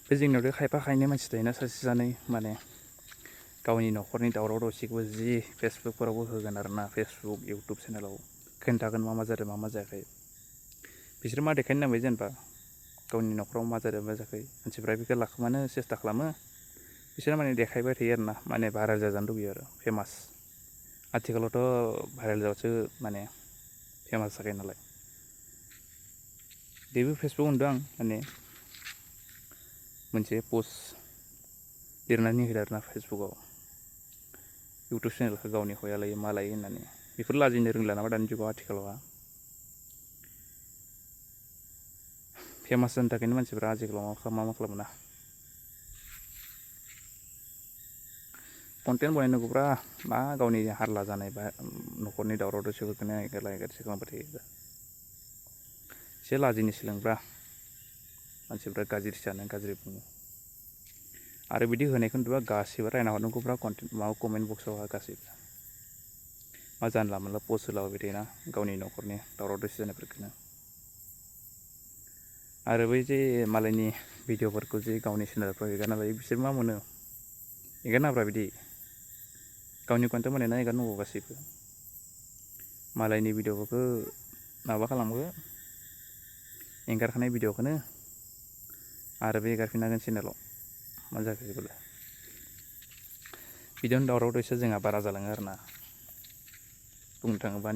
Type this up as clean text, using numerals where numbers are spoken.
बे जोंनियावथ' खायफा खायनै मानसि थायोना सासे सानै माने गावनि न'खरनि दावराव दावसिखौबो जि फेसबुकफोरावबो होगोन आरोना फेसबुक इउटुब चेनेलाव खोन्थागोन मा जादों मा जायाखै बिसोर मा देखायनो नांबाय जेनेबा गावनि न'खराव मा जादों मा जायाखै मानसिफ्रा बेखौ लाखोमानो सेस्था खालामो बिसोर माने देखायबाय थायो आरोना माने भाइरेल जाजानो लुगैयो आरो फेमास आथिखालावथ' भाइरेल जाबासो माने फेमास जाखायो नालाय बेबो फेसबुक होनदों आं माने मोनसे पस्ट लिरनानै होदों आरोना फेसबुकआव इउटुब चेनेलखौ गावनि हया लायो मा लायो होननानै बेफोर लाजिनो रोंला नामा दानि जुगाव आथिखालाव फेमास जानो थाखायनो मानसिफ्रा आथिखालाव मा खालामो ना कन्टेन्ट बनायनांगौब्रा मा गावनि हारला जानाय बा न'खरनि दावराव दावसिफोरखौनो एगारसो खालामबाय थायो एसे लाजिनो सोलोंब्रा मानसिफ्रा गाज्रि सानो गाज्रि बुङो आरो बिदि होनायखौ नुबा गासैबो रायना हरनांगौब्रा कमेन्ट बक्सआव गासैबो मा जानला मोनला पस्ट होलाबाय थायोना गावनि न'खरनि दावराव दावसि जानायफोरखौनो आरो बै जे मालायनि भिडिअफोरखौ जे गावनि चेनेलफ्राव एगारना लायो बिसोर मा मोनो एगारनाब्रा बिदि गावनि कन्टेन्ट बानायना एगारनांगौ गासैबो मालायनि भिडिअफोरखौ माबा खालामो एंगारखानाय भिडिअखौनो आरो बे एगारफिननांगोन चेनेलाव मा जाखो बेखौलाय बिदियावनो दावराव दावसिया जोंहा बारा जालाङो आरोना बुंनो थाङोबा